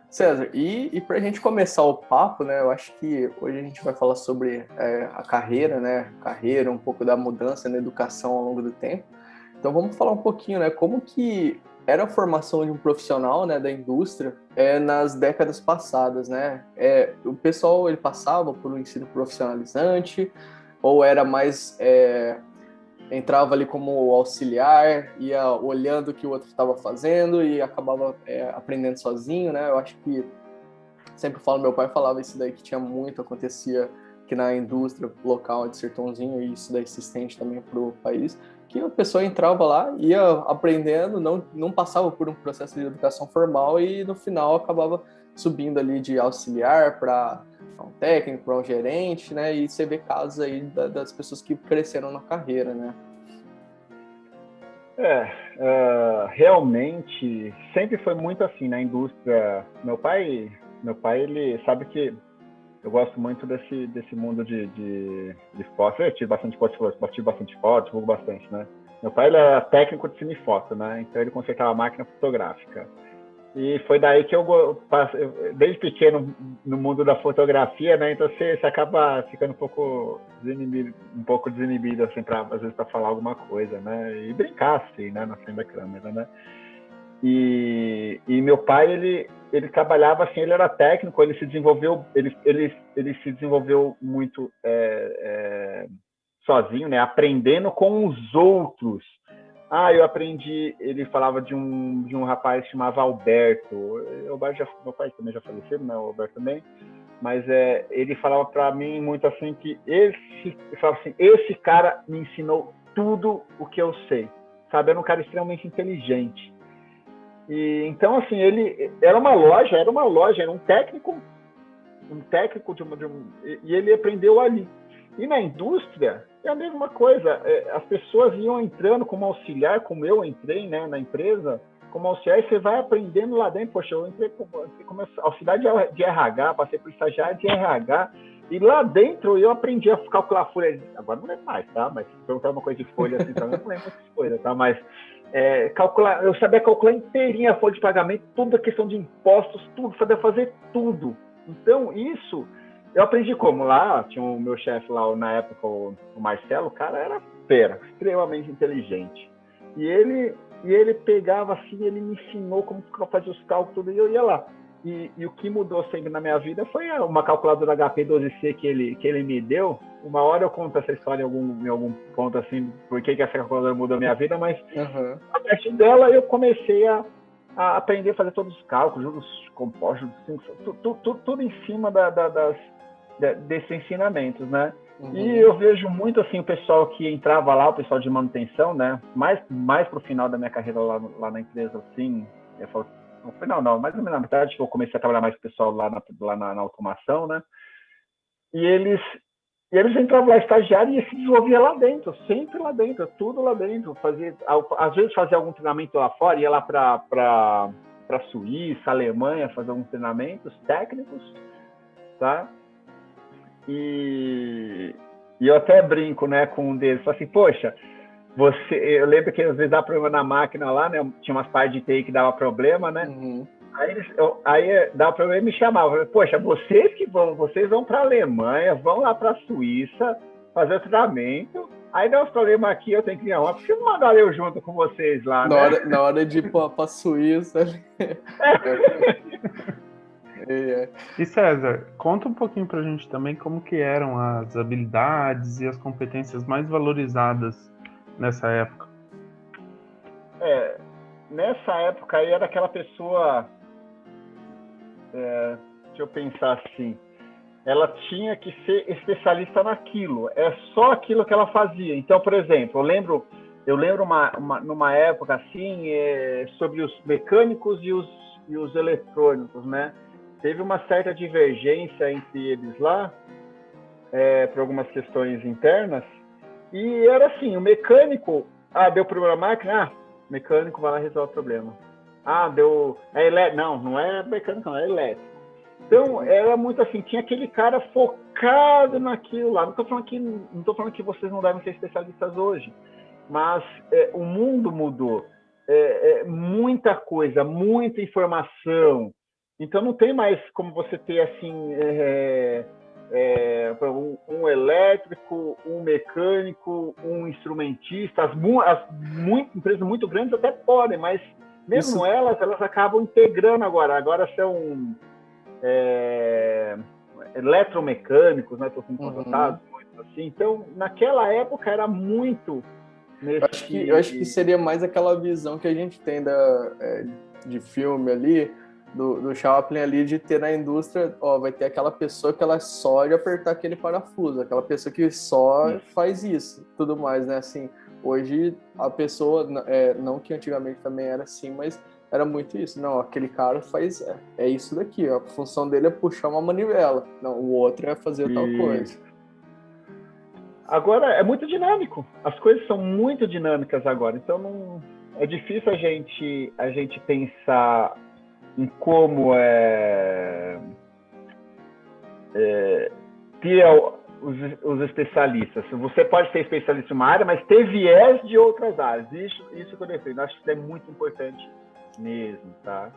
César, e para a gente começar o papo, né, eu acho que hoje a gente vai falar sobre a carreira, né, carreira, um pouco da mudança na educação ao longo do tempo. Então vamos falar um pouquinho, né, como que era a formação de um profissional, né, da indústria nas décadas passadas, né? O pessoal ele passava por um ensino profissionalizante ou era mais entrava ali como auxiliar, ia olhando o que o outro estava fazendo e acabava aprendendo sozinho, né? Eu acho que sempre falo, meu pai falava isso daí que tinha muito, acontecia aqui na indústria local de Sertãozinho, e isso daí se estende também para o país, que a pessoa entrava lá, ia aprendendo, não passava por um processo de educação formal e no final acabava subindo ali de auxiliar para um técnico, para um gerente, né? E você vê casos aí das pessoas que cresceram na carreira, né? Realmente sempre foi muito assim na indústria. Meu pai, ele sabe que eu gosto muito desse mundo de foto. Eu tiro bastante foto, divulgo bastante, né? Meu pai, ele é técnico de cinefoto, né? Então ele consertava a máquina fotográfica. E foi daí que desde pequeno, no mundo da fotografia, né? Então você acaba ficando um pouco desinibido, assim, às vezes para falar alguma coisa, né? E brincar, assim, né? Na frente da câmera, né? E meu pai, ele trabalhava assim, ele era técnico, ele se desenvolveu muito sozinho, né? Aprendendo com os outros. Eu aprendi, ele falava de um rapaz que chamava Alberto. Meu pai também já faleceu, né? O Alberto também. Mas ele falava para mim muito assim que ele falava assim, esse cara me ensinou tudo o que eu sei. Sabe, era um cara extremamente inteligente. E então assim, ele era uma loja, era um técnico e ele aprendeu ali. E na indústria é a mesma coisa. As pessoas iam entrando como auxiliar, como eu entrei, né, na empresa, como auxiliar, e você vai aprendendo lá dentro. Poxa, eu entrei como auxiliar de RH, passei por estagiário de RH, e lá dentro eu aprendi a calcular folha. Agora não lembro mais, tá? Mas se perguntar uma coisa de folha assim, eu não lembro de folha, tá? Mas eu sabia calcular inteirinha a folha de pagamento, toda a questão de impostos, tudo, sabia fazer tudo. Então, isso eu aprendi como? Lá, tinha o meu chefe lá, na época, o Marcelo, o cara era fera, extremamente inteligente. E ele pegava assim, ele me ensinou como fazer os cálculos, tudo, e eu ia lá. E o que mudou sempre na minha vida foi uma calculadora HP12C que ele me deu. Uma hora eu conto essa história em algum ponto, assim, por que essa calculadora mudou a minha vida, mas a partir dela eu comecei a aprender a fazer todos os cálculos, juros compostos, tudo em cima desses ensinamentos, né? Uhum. E eu vejo muito assim o pessoal que entrava lá, o pessoal de manutenção, né? Mais pro final da minha carreira lá na empresa, assim, eu falo, no final não, mais ou menos na metade que eu comecei a trabalhar mais com o pessoal lá na automação, né? E eles entravam lá estagiário e se desenvolvia lá dentro, sempre lá dentro, tudo lá dentro. Às vezes fazia algum treinamento lá fora, ia lá para Suíça, Alemanha, fazer alguns treinamentos técnicos, tá? E eu até brinco, né, com um deles, falo assim, poxa, eu lembro que às vezes dava problema na máquina lá, né, tinha umas partes de TI que dava problema, né, aí dava problema e me chamavam, poxa, vocês vão para a Alemanha, vão lá para a Suíça, fazer o treinamento, aí dá uns problemas aqui, eu tenho que ir arrumar, por que não mandaram eu junto com vocês lá, né? Na hora de ir para a Suíça. E César, conta um pouquinho pra gente também como que eram as habilidades e as competências mais valorizadas nessa época. Nessa época aí era aquela pessoa, deixa eu pensar assim, ela tinha que ser especialista naquilo, é só aquilo que ela fazia. Então, por exemplo, eu lembro numa época assim, sobre os mecânicos e os eletrônicos, né? Teve uma certa divergência entre eles lá, por algumas questões internas, e era assim, o mecânico, deu problema na máquina, mecânico vai lá e resolve o problema. Não é mecânico, não, é elétrico. Então, era muito assim, tinha aquele cara focado naquilo lá. Não estou falando que vocês não devem ser especialistas hoje, mas o mundo mudou. muita coisa, muita informação. Então não tem mais como você ter assim um elétrico, um mecânico, um instrumentista. As empresas muito grandes até podem, mas mesmo elas acabam integrando agora. Agora são eletromecânicos, né? Estão sendo contratados, muito assim. Então, naquela época era muito nesse... Eu acho que seria mais aquela visão que a gente tem de filme ali, do Chaplin ali, de ter na indústria, vai ter aquela pessoa que ela só de apertar aquele parafuso, aquela pessoa que só faz isso, tudo mais, né? Assim, hoje a pessoa, não que antigamente também era assim, mas era muito isso. Não, aquele cara faz, isso daqui, ó. A função dele é puxar uma manivela. Não, o outro é fazer tal coisa. Agora, é muito dinâmico. As coisas são muito dinâmicas agora. Então, não é difícil a gente pensar em como ter os especialistas. Você pode ser especialista em uma área, mas ter viés de outras áreas. Isso que eu defendo. Acho que isso é muito importante mesmo, tá?